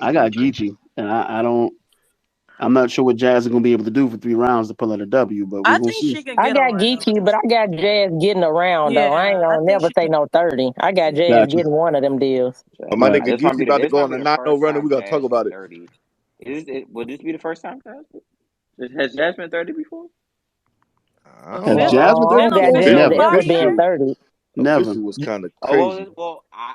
I got Geechee, and I'm not sure what Jazz is gonna be able to do for 3 rounds to pull out a W, but we're I gonna think see. she can I get got around. Geechee, but I got Jazz getting around though. I ain't Yeah, I gonna think never she say can. no 30. I got Jazz Gotcha. getting one of them deals. But my Right. nigga Geechee about to go on a 9-0 run, and we gotta talk Jazz about been it. 30. Will this be the first time? Has Jazz been 30 before? I don't Has know. Jazz been I 30 don't got before? Jazz Never. ever Official being Official, 30. Never. official was kind of Oh crazy.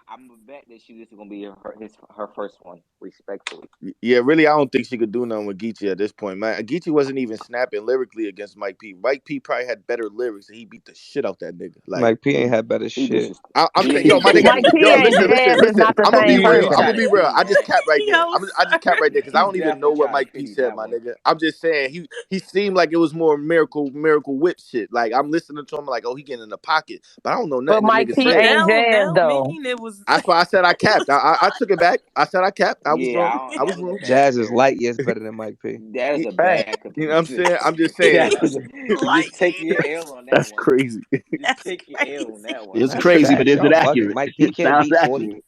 I'm gonna bet that this is gonna be her first one, respectfully. Yeah, really, I don't think she could do nothing with Geechee at this point, man. Geechee wasn't even snapping lyrically against Mike P. Mike P probably had better lyrics, and he beat the shit out that nigga. Like, Mike P ain't had better He shit. just I'm he saying, yo, my nigga, Mike just P yo, and listen, listen, Jazz is listen. not the I'm gonna same be real. he I'm person. gonna tried be to real. do I just that. capped right there. Yo, I just capped right there because I He don't even know definitely what tried to Mike P pity said, that my one. nigga. I'm just saying he seemed like it was more miracle whip shit. Like I'm listening to him like, oh, he getting in the pocket, but I don't know But nothing the Mike nigga P but said. ain't that Jazz don't though. mean it was. That's why I said I capped. I took it back. I said I capped. I was Yeah, wrong. I I don't, was that was a wrong. bad Jazz is light comparison. years better than Mike P. That is You a Right. bad know what I'm comparison. saying? I'm just saying. That is Light just take years. your L on that That's one. crazy. Just That's take your L on crazy. that one. It's That's crazy, but facts. is Y'all it bugging. accurate? Mike P It can't sounds beat 40. accurate.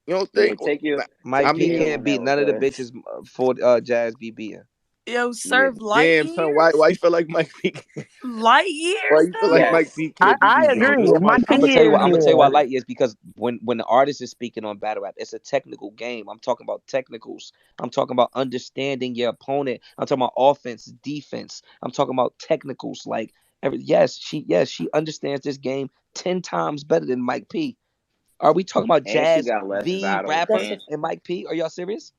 You don't Yeah, think? take your Mike I take P your mean, L can't on that beat one, none of the cuz. bitches for Jazz be beating. Yo, Yeah. serve light damn son, why years. you feel like Mike P? Light Why years you feel like though. Mike Yes. P I, can't beat I these No, agree. bitches? this Mike P I'm gonna tell you is what I'm gonna tell you why yeah. light years because when the artist is speaking on battle rap, it's a technical game. I'm talking about technicals. I'm talking about understanding your opponent. I'm talking about offense, defense. I'm talking about technicals. Like she understands this game 10 times better than Mike P. Are we talking about And she Jazz got less the battles. rapper That's a And and Mike P? Are y'all serious?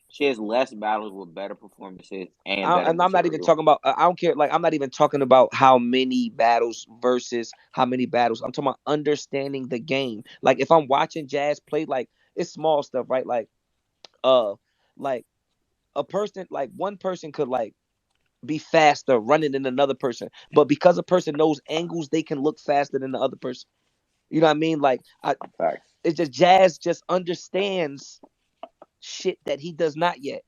she has less battles with better performances and better And I'm not even material. talking about. I don't care. Like I'm not even talking about how many battles versus how many battles. I'm talking about understanding the game. Like if I'm watching Jazz play, like it's small stuff, right? Uh, like a person, like one person could like be faster running than another person, but because a person knows angles, they can look faster than the other person. You know what I mean? Facts. It's just Jazz just understands shit that he does not yet.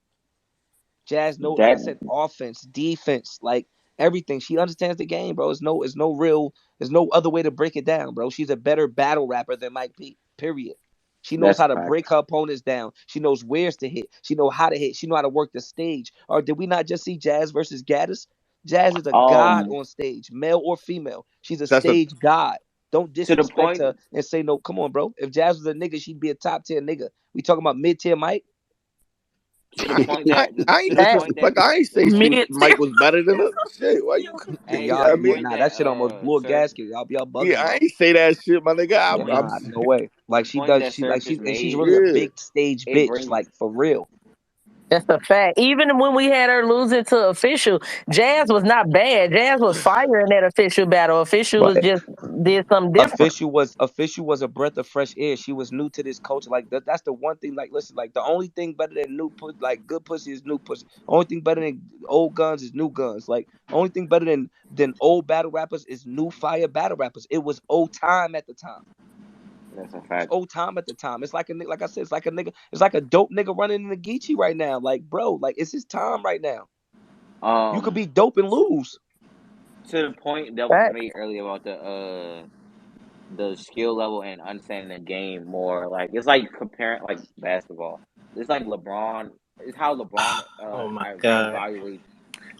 Jazz know, like I That said, offense, defense, like everything. She understands the game, bro. There's no other way to break it down, bro. She's a better battle rapper than Mike P. Period. She knows that's how a to fact. break her opponents down. She knows where's to hit. She know how to hit. She know how to work the stage. Or did we not just see Jazz versus Gaddis? Jazz is a god Um on stage, male or female. She's a That's a stage god. Don't to the disrespect point her and say no. Come on, bro. If Jazz was a nigga, she'd be a top tier nigga. We talking about mid tier Mike. to the point that I ain't to the That point that disrespect. I ain't say she was mid Mike was better than her. Shit, why you? Yo, hey Yeah, to Y'all, I the yeah, mean, point nah, that that shit almost blew a sir gasket. Y'all yeah, bugging, I bro. ain't say that shit, my nigga. the I'm Nah, no way. Like the she point does, that she like Surf she is and she's made, really a yeah. big stage it bitch, brings like for real. that's a fact. Even when we had her losing to official, Jazz was not bad. Jazz was fire in that official battle. Official was But just did something different. official was a breath of fresh air. She was new to this culture. Like that's the one thing. Like listen, like the only thing better than like good pussy is new pussy. Only thing better than old guns is new guns. Like only thing better than old battle rappers is new fire battle rappers. It was old time at the time. that's a It's fact. old time at the time. It's like a like I said, it's like a nigga, it's like a dope nigga running in the Geechee right now. Like, bro, like it's his time right now. You could Um be dope and lose. to the point that was Fact. made earlier about the skill level and understanding the game more. Like it's like comparing like basketball. It's like LeBron. It's how LeBron oh my god. evaluates.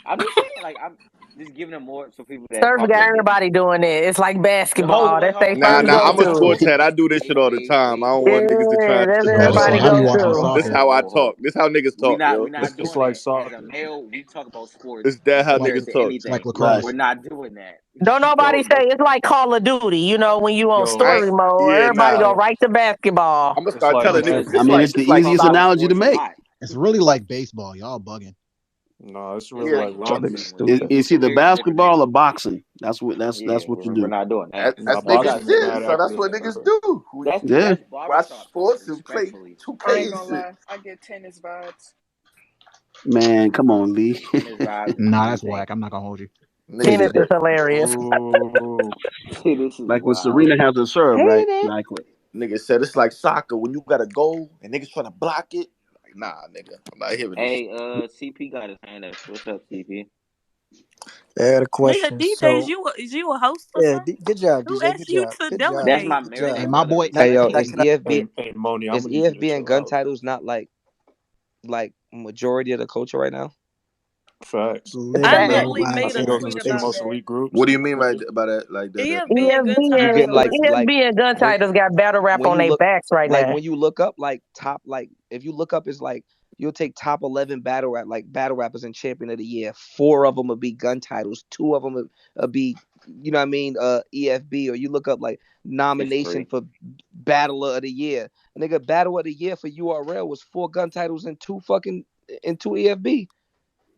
I'm just saying, like I'm just giving him more so people that Surf probably got that didn't. everybody doing it. It's like Hold on, basketball. wait, That's hold their on, wait, Nah, first wait, nah. go I'm a hold on, to. sports wait, head. I do this wait, shit all the wait, time. I wait, don't want wait. niggas to try Yeah, and that's twist Hold that on, That's everybody shit. how go you watch a to. This soccer. how I talk. This how niggas We talk, not yo. we not It's doing like that. As a soccer. male, we talk about sports This that how It's like compared niggas to talk. it's like anything. Right. We're lacrosse. not doing that. Don't nobody Go, say go. it's like Call of Duty. You know, when you on Yo, I ain't, story mode, yeah, everybody nah. go yo, right to basketball. I'm gonna it's start like telling it's niggas. like I This mean, like it's the this like Talk easiest about soccer. analogy to sports a make. lot. it's really like baseball. Y'all bugging. No, it's really It's Yeah, like like Y'all niggas rugby. boxing. It, stupid. it's either Completely different game. basketball or boxing. That's Yeah, what you we're do. not doing that. Nah, that's We niggas got boxing is shit. mad So that's accurate. what niggas do. We Yeah. that's watch barbershop talk, sports and play respectfully. 2K I ain't and gonna shit. lie, I get tennis vibes. Man, come on, Lee. Tennis vibes is Nah, that's anything. whack. I'm not gonna hold you. Niggas Tennis said Yeah. is hilarious. Ooh. This is Like when wild. Serena has to serve, right? Hate it. Exactly. niggas said it's like soccer when you got a goal and niggas trying to block it. Like, nah, nigga, I'm not hearing this. Hey, CP got his hand up. What's up, CP? I had a Nigga, question. DJ, So is you a host or yeah, something? good job, Who DJ. asked Good you job. to Good job. That's delegate? my Good married job. Hey, my brother. boy. Now, Hey, yo, hey, is Can I? EFB hey, Moni, I'm is gonna need you to EFB and chill gun out. titles not like majority of the culture right now? Facts. I Fact. Literally, literally why I made is a see it those are tweet the two about space? most that. elite groups. What do you mean by that? Like that? EFB and gun You titles get are like ESB and gun when titles got battle rap when on you their look backs right like now. when you look up like top like if you look up it's like you'll take top 11 battle rappers and champion of the year. 4 of them will be gun titles. 2 of them will be EFB. Or you look up like nomination History. for battle of the year. Nigga, battle of the year for URL was 4 gun titles and 2 EFB.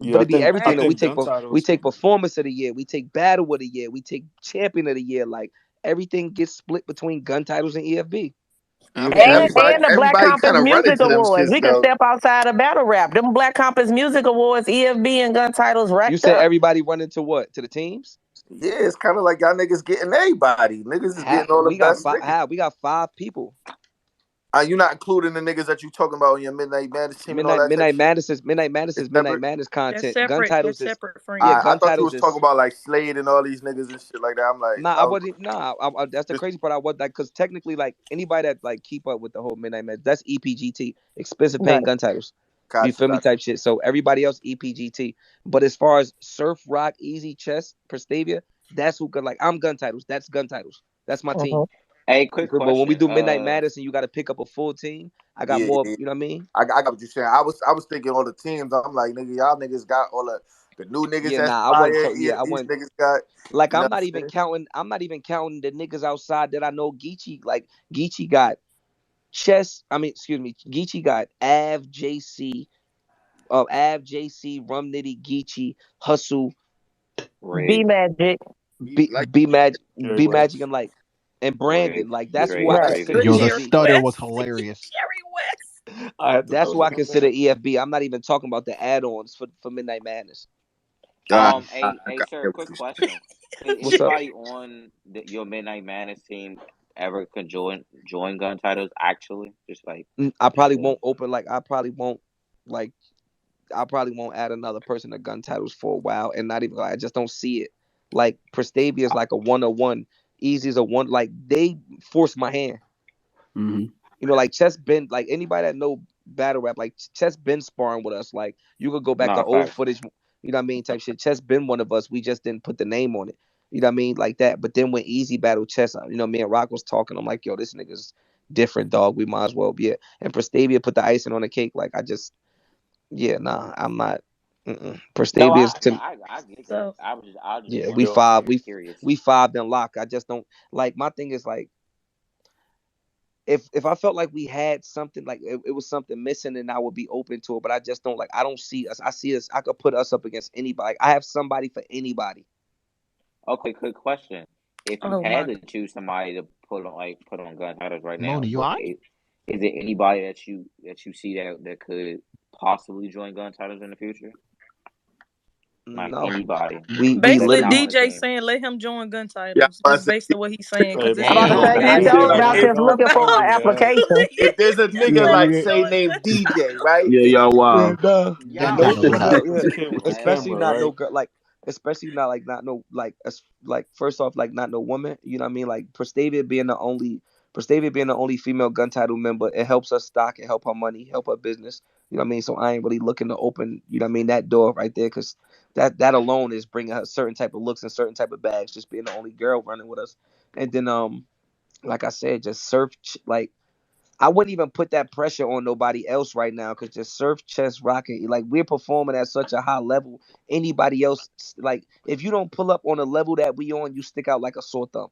Yeah, But it be I everything that think gun we titles. take performance of the year, we take battle of the year, we take champion of the year. Like everything gets split between gun titles and EFB. I mean, And everybody the Black everybody Compass kind of run Music into them Awards. shits We can though. step outside of battle rap. Them Black Compass Music Awards, EFB and gun titles You racked said up. everybody running to what? To the teams? Yeah, it's kind of like y'all niggas getting everybody. Niggas is getting all the We got best niggas. we got 5 people. You're not including the niggas that you talking about in your Midnight Madness team and all that type shit. Midnight Madness It's is Midnight separate. Madness That's content. Gun separate. titles That's is separate, friend. I gun thought you titles was talking is about like Slade and all these niggas and shit like that. I'm like, nah. I oh, wasn't nah. That's the crazy part. I was like, because technically, like anybody that like keep up with the whole Midnight Madness, that's EPGT, expensive Right. paying gun titles. You got you, feel me? got you. Type shit. So everybody else EPGT. But as far as Surf, Rock, Easy, Chess, Prestavia, that's who could like. I'm gun titles. That's gun titles. That's my team. Mhm. Hey, quick But when we question. do Midnight Madness and you got to pick up a full team, I got Yeah, more. yeah. You know what I mean? I got what you're saying. I was thinking all the teams. I'm like, nigga, y'all niggas got all the new niggas Yeah, that's nah. I wasn't. fire. Yeah, I These wasn't. niggas got, Like you know I'm what not I'm even saying? counting. I'm not even counting the niggas outside that I know. Geechee, like Geechee got Chess. I mean, excuse me. Geechee got Rum Nitty, Geechee, Hustle, B Riggs. Magic. Like, B J-West. Magic, and Brandon. Riggs. Like that's who Dre I Right. consider Crazy. Yo, the Jerry EFB. stutter was West. hilarious. Jerry West. I had to That's who throw I that in consider there. EFB. I'm not even talking about the add-ons for Midnight Madness. I Hey, sir. get what Quick you saying. question. Could What's up? anybody on your Midnight Madness team ever could join gun titles? Actually, just like I just probably to. won't open. Like I probably won't add another person to gun titles for a while, and not even I just don't see it. Like Prestavia is like a 101. Easy is a one. Like they force my hand. Mm-hmm. You know, like Chess been like anybody that know battle rap, like Chess been sparring with us. Like you could go back to No, old facts. footage, you know what I mean, type shit. Chess been one of us. We just didn't put the name on it. You know what I mean? Like that. But then when Easy battle Chess, me and Rock was talking. I'm like, yo, this nigga's different, dog. We might as well be it. And Prestavia put the icing on the cake. Like nah, I'm not. No, Prestavia is to I get that. So I was just yeah, wondering. Yo, Curious. we 5 then lock. I just don't like my thing is like if I felt like we had something like it was something missing, then I would be open to it. But I just don't like. I don't see us. I see us. I could put us up against anybody. I have somebody for anybody. Okay, quick question. If you oh had my to choose somebody to put on gun titles right now, Moni, you alright? is it anybody that you see that could possibly join gun titles in the future? Like No, anybody we that's basically not literally. on the DJ team. saying let him join gun Yeah, titles. I That's say, basically what he's saying Hey, because it's I'm Moni, about to so Damn, say don't he many that's say told that. about niggas. Hey, just if don't looking for do an that. application. there's a He nigga let like him Yeah, say join named gun DJ, titles. right? yeah, y'all Yeah, wow. nah. Gun y'all No, titles. What no, happened? yeah. This kid with the Especially camera, not no right? girl, like, especially not like not no like first off like not no woman. You know what I mean? Like Prestavia being the only female gun title member, it helps us stock, it help her money, help her business. You know what I mean? So I ain't really looking to open, you know what I mean, that door right there, because that alone is bringing her certain type of looks and certain type of bags, just being the only girl running with us. And then like I said, just surf like I wouldn't even put that pressure on nobody else right now because just surf, chess, rocket, like we're performing at such a high level. Anybody else, like if you don't pull up on the level that we on, you stick out like a sore thumb.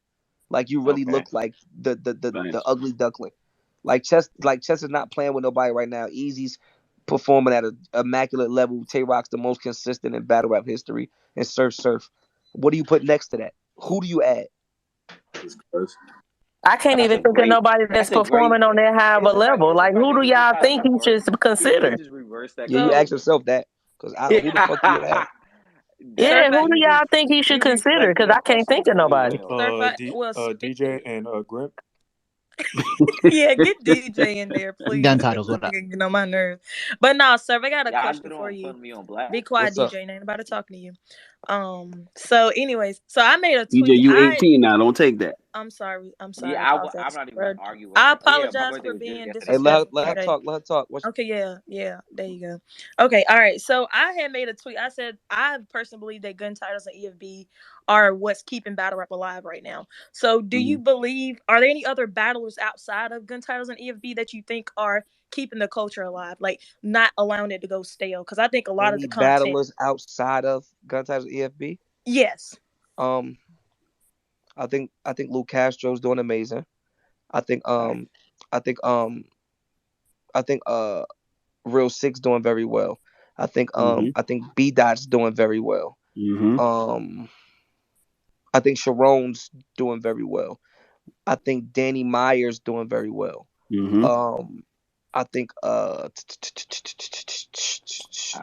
Like you really Okay. look like the Thanks. ugly duckling. Like chess is not playing with nobody right now. Easy's performing at an immaculate level. Tay Rock's the most consistent in battle rap history. And Surf. What do you put next to that? Who do you add? I can't That's even a think of great. nobody that's That's a great. performing on that high of a level. It's a Like, fact who that do he just y'all kind of think he reversed. should He really consider? just reversed that Yeah, you So ask question. yourself that because who the fuck do you add? That Yeah, who certified do he y'all think he should he consider? reflected Because I that can't question think of very nobody. well. certified DJ and Grimp. Yeah, get DJ in there, please. Gun titles. What up? Get on my nerves. But no, sir, I got a Y'all question good for on you. putting me on blast. Be quiet, What's up? DJ. Ain't nobody talking to you. So anyways, so I made a DJ, tweet. you 18 now. Don't take that. I'm sorry. I Yeah, I'm apologize. not even Bro. gonna argue with I her. Oh yeah, my apologize birthday for was just being yesterday. Hey, disrespectful. let her DJ. talk. Let her talk. Okay, yeah. There you go. Okay, all right. So I had made a tweet. I said I personally believe that gun titles and EFB are what's keeping battle rap alive right now. So do you believe, are there any other battlers outside of gun titles and EFB that you think are keeping the culture alive, like not allowing it to go stale? Because I think a lot of Any the content. battlers outside of Gun Titles EFB? Yes. I think Luke Castro's doing amazing. I think I think um I think Real Six doing very well. I think B Dot's doing very well. I think Sharon's doing very well. I think Danny Meyer's doing very well. I think I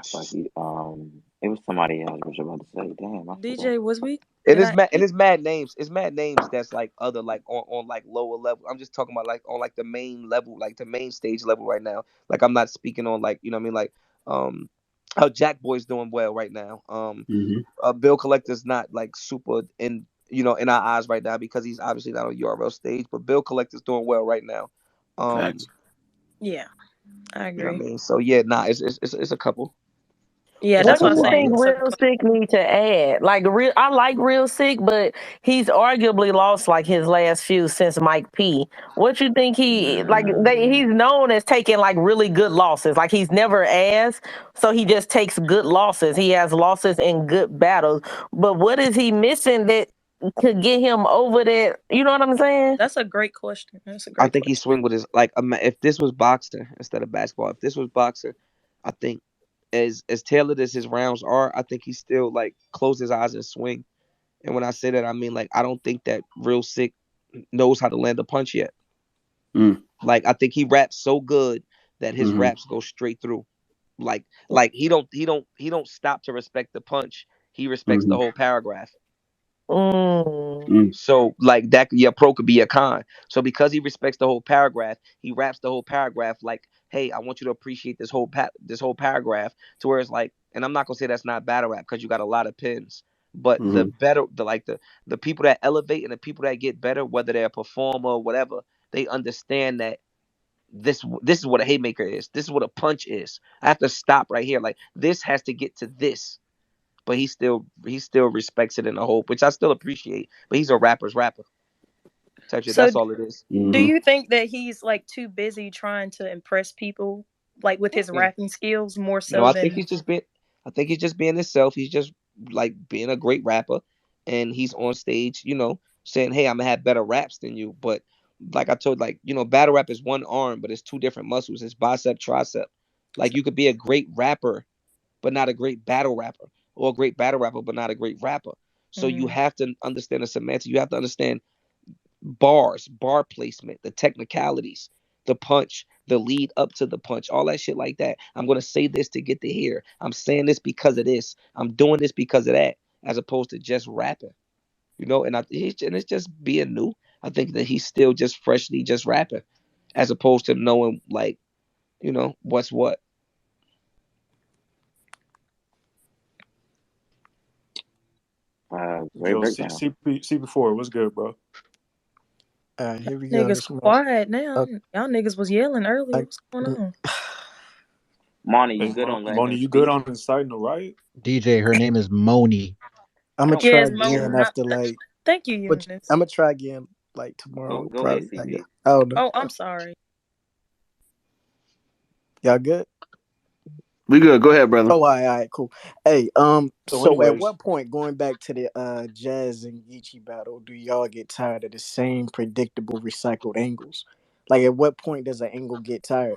thought it was somebody else. I was about to say, damn, I forgot. DJ, was we? and Did it's I? mad and it's mad names. It's mad names that's like other like on like lower level. I'm just talking about like on like the main level, like the main stage level right now. Like I'm not speaking on like, you know what I mean, like how Jack Boy's doing well right now. Bill Collector's not like super in, you know, in our eyes right now because he's obviously not on URL stage, but Bill Collector's doing well right now. Yeah, I You know what I agree. mean? So yeah, it's a couple. Yeah, It's a What that's do what I'm you couple out saying. think there. So, Real Sick need to add? Like I like Real Sick, but he's arguably lost like his last few since Mike P. What you think he's known as taking like really good losses. Like he's never asked, so he just takes good losses. He has losses in good battles. But what is he missing that could get him over that? You know what I'm saying? that's a great question. That's a I great think he question. swing with his like if this was boxing instead of basketball. If this was boxing, I think as tailored as his rounds are, I think he still like close his eyes and swing. And when I say that, I mean like I don't think that Real Sick knows how to land a punch yet. Like I think he raps so good that his raps go straight through. Like he don't stop to respect the punch. He respects the whole paragraph. So like that, your pro could be a con. So because he respects the whole paragraph, he raps the whole paragraph like, "Hey, I want you to appreciate this whole paragraph." To where it's like, and I'm not gonna say that's not battle rap because you got a lot of pins, but the better, the people that elevate and the people that get better, whether they're a performer or whatever, they understand that this is what a haymaker is. This is what a punch is. I have to stop right here. Like this has to get to this. But he still respects it in the whole, which I still appreciate. But he's a rapper's rapper. Type shit. So, That's all it is. do you think that he's like too busy trying to impress people, like with his rapping skills, more No, so I than? think he's just being himself. He's just like being a great rapper, and he's on stage, you know, saying, "Hey, I'm gonna have better raps than you." But like I told, like you know, battle rap is one arm, but it's two different muscles. It's bicep, tricep. Like you could be a great rapper, but not a great battle rapper, or a great battle rapper, but not a great rapper. So you have to understand the semantics. You have to understand bars, bar placement, the technicalities, the punch, the lead up to the punch, all that shit like that. I'm gonna say this to get to here. I'm saying this because of this. I'm doing this because of that, as opposed to just rapping. You know, and it's just being new. I think that he's still just freshly just rapping, as opposed to knowing like, you know, what's what. Great Yo, breakdown. CP4, what's good, bro? Here we go. Niggas quiet now. Y'all niggas was yelling earlier. What's going on? Monty, you Hey, good on Moni, letting you speak? good on inciting the riot? DJ, her name is Moni. I'm gonna try Yes, again after like. Thank you, But Eunice. I'm gonna try again like tomorrow. Go ahead, Probably. I CP. guess. I don't know. Oh, I'm sorry. Y'all good? We good. Go ahead, brother. Oh, all right, cool. Hey, So, so at anyways, what point, going back to the Jazz and Geechee battle, do y'all get tired of the same predictable recycled angles? Like, at what point does an angle get tired?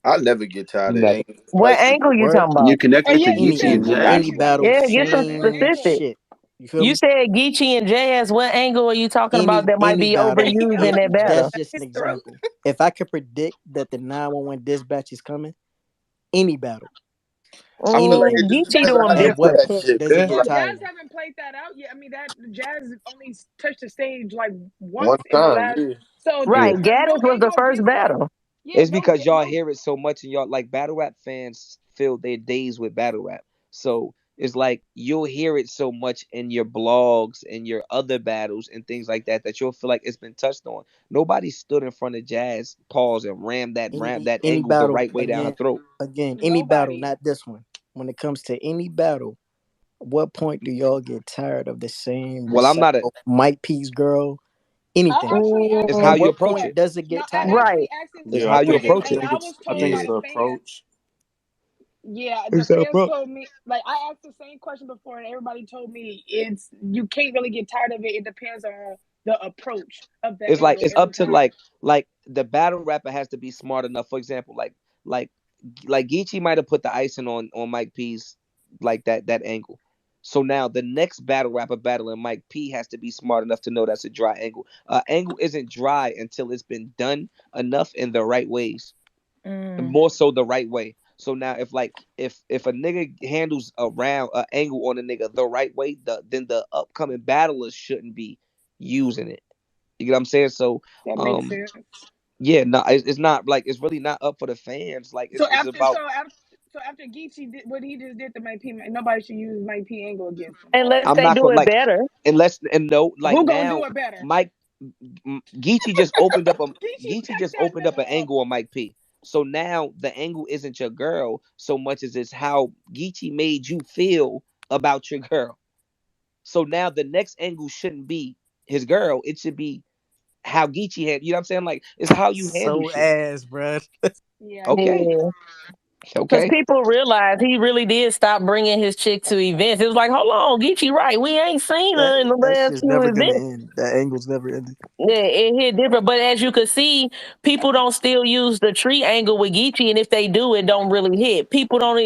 I never get tired of Never. it. What angle you Word? talking When you about? connect it to Any Geechee and angle, Jazz, any Basketball. battle, Yeah, get some same specifics. shit. You feel You me? said Geechee and Jazz. What angle are you talking about that might Any be battle. overused in that battle? That's just an example. If I could predict that the 911 dispatch is coming, any battle. I feel like it just Geechee do depends on them how you At do what different. that point shit, does it man. get Well, Like Jazz tiring? haven't played that out yet. I mean, that Jazz only touched the stage like one once in the time, last. yeah. So Right. there's no Gaddis was the first gives. battle. Yeah, It's no, because y'all no. hear it so much and y'all like battle rap fans fill their days with battle rap. So it's like you'll hear it so much in your blogs and your other battles and things like that that you'll feel like it's been touched on. Nobody stood in front of Jazz, pause, and ram that Any angle the battle right way down her throat. any battle, Nobody. not this one. When it comes to any battle, at what point do y'all get tired of the same Well, I'm not a. recycle? Mike P's girl, I anything. actually It's asked how At him you this what approach before. point it. does it No, get I tiring? Right. actually asked him this It's Yeah, how before, you I approach and it. think I it's was I told think by it's Yeah, the the fans. approach. Yeah, the it's the fans approach. told me, like, I asked the same question before, and everybody told me it's you can't really get tired of it. It depends on the approach of the It's like angle it's every up to time. like the battle rapper has to be smart enough. For example, like like Geechee might have put the icing on Mike P's like that angle. So now the next battle rapper battling Mike P has to be smart enough to know that's a dry angle. Angle isn't dry until it's been done enough in the right ways, and Mm. more so the right way. So now if a nigga handles a round angle on a nigga the right way, then the upcoming battlers shouldn't be using it. You get what I'm saying? So That makes um sense. yeah, no, it's not like it's really not up for the fans. Like So it's after, about so after Geechee did what he just did to Mike P, nobody should use Mike P angle against him. Unless I'm they not do gonna it like better. unless and no like Who gonna now do it better? Mike Geechee just opened up a Geechee Geechee packed just that opened up nigga an up. angle on Mike P. So now the angle isn't your girl so much as it's how Geechee made you feel about your girl. So now the next angle shouldn't be his girl. It should be how Geechee had. You know what I'm saying? Like it's how you handle So shit. ass, bruh. Yeah, I get Okay, it. Yeah. Because okay. people realize he really did stop bringing his chick to events. It was like, hold on, Geechee, right? We ain't seen her in the That last shit's few never gonna events. end. That angle's never ending. Yeah, it hit different. But as you could see, people don't still use the tree angle with Geechee, and if they do, it don't really hit. People don't,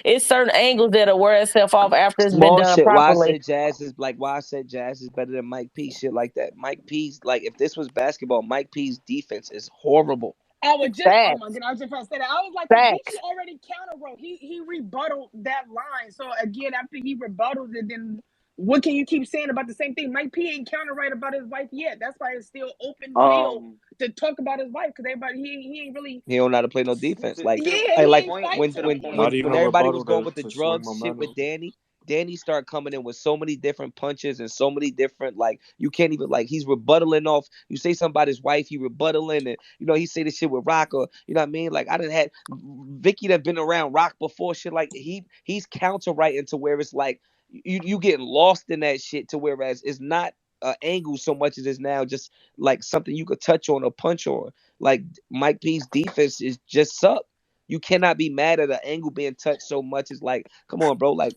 it's certain angles that'll wear itself off after it's been Small done shit. Why I properly. said Jazz is like why I said Jazz is better than Mike P. Shit like that. Mike P's like if this was basketball, Mike P's defense is horrible. Oh my Facts. god, I was just trying to say that. I was like, cause Geechee Facts. already counter wrote. He rebutted that line. So again, after he rebuttals it, then what can you keep saying about the same thing? Mike P ain't counter right about his wife yet. That's why it's still open bail Um, to talk about his wife, because everybody he ain't really, He don't know how to play no defense. Like yeah, like he like ain't fight to the point. Not even when a everybody was rebuttal going with the to swing drugs shit with momentum. Danny started coming in with so many different punches and so many different like you can't even like he's rebuttaling off. You say something about his wife, he rebuttaling and he say this shit with Rock or you know what I mean. Like I done had Vicky that been around Rock before shit like he's counter writing to where it's like you getting lost in that shit to whereas it's not angle so much as it's now just like something you could touch on or punch on. Like Mike P's defense is just suck. You cannot be mad at an angle being touched so much. It's like, come on, bro. Like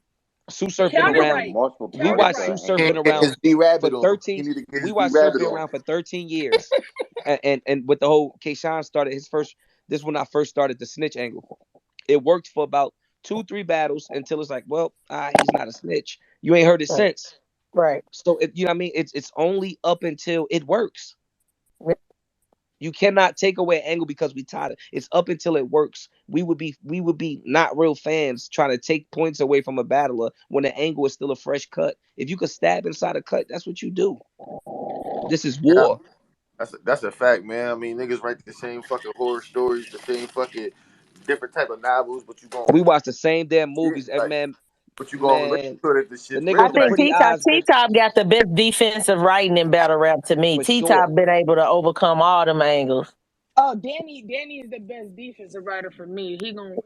Sue Surf been He counter getting around. right, multiple We counter points watched to right. Sue an Surf angle. been Can't get around his B for Rabbit on. 13. He need to get We his B watched Surf Rabbit been on. around for 13 years. And with the whole Kayshawn started his first this when I first started the snitch angle. It worked for about 2-3 battles until it's like, well, he's not a snitch. You ain't heard it Right. since. Right. So you know what I mean? It's only up until it works. You cannot take away an angle because we tired. It's up until it works. We would be not real fans trying to take points away from a battler when the angle is still a fresh cut. If you could stab inside a cut, that's what you do. This is Yeah, war. that's a fact, man. I mean, niggas write the same fucking horror stories, the same fucking different type of novels, but you We going watch the same damn yeah, movies. like, Man, but you gonna relate man, to it if the the shit's nigga I with real. the think Like, pretty T-Top eyes, T-Top got the best defensive writing in battle rap to me. for sure. T-Top been able to overcome all them angles. Oh, Danny is the best defensive writer for me. He gonna.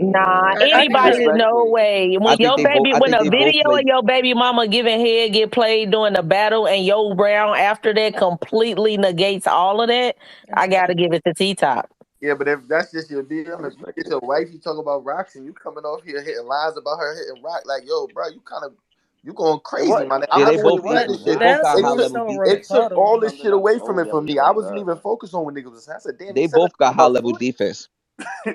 Nah, I think anybody, that. no Respectfully, way. I When think your they both. baby, I when think a they both video of play. your baby mama giving head get played during the battle and Yo Brown after that completely negates all of that, I That's a gotta fact. give it to T-Top. yeah, but if that's just your deal, if you get respectfully. your wife, you talk about rocks, and you coming off here hitting lines about her hitting rock, like, yo, bro, you going It crazy, was man. I Yeah, honestly they remember when both. you it Yeah, said wasn't this shit. they both That's got high It more took level so it defense. took rebuttal. all this something shit else away from Joey it for ever me. I brings wasn't up. even focused on what niggas was saying. I said, damn, he They said that both got high about level 40. defense.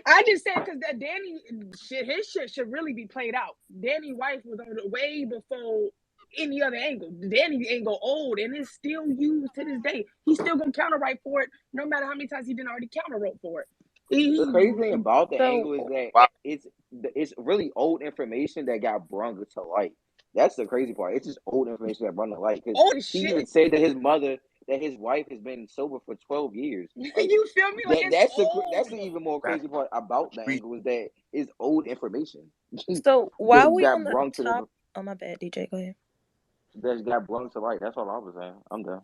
I just said because that Danny shit, his shit should really be played out. Danny wife was on the way before any other angle. Danny angle old and it's still used to this day. He's still gonna counter right for it, no matter how many times he didn't already counter wrote for it. The crazy thing about the So- angle is that it's really old information that got brung to light. That's the crazy part. It's just old information that brought to light. Oh, Because he shit. even said that his wife has been sober for 12 years. Like, You feel me? Like, that's it's the even more crazy part about the angle is that it's old information. So while we got on the brung to top, oh my bad, DJ, go ahead. that got brung to light. That's all I was saying. I'm done.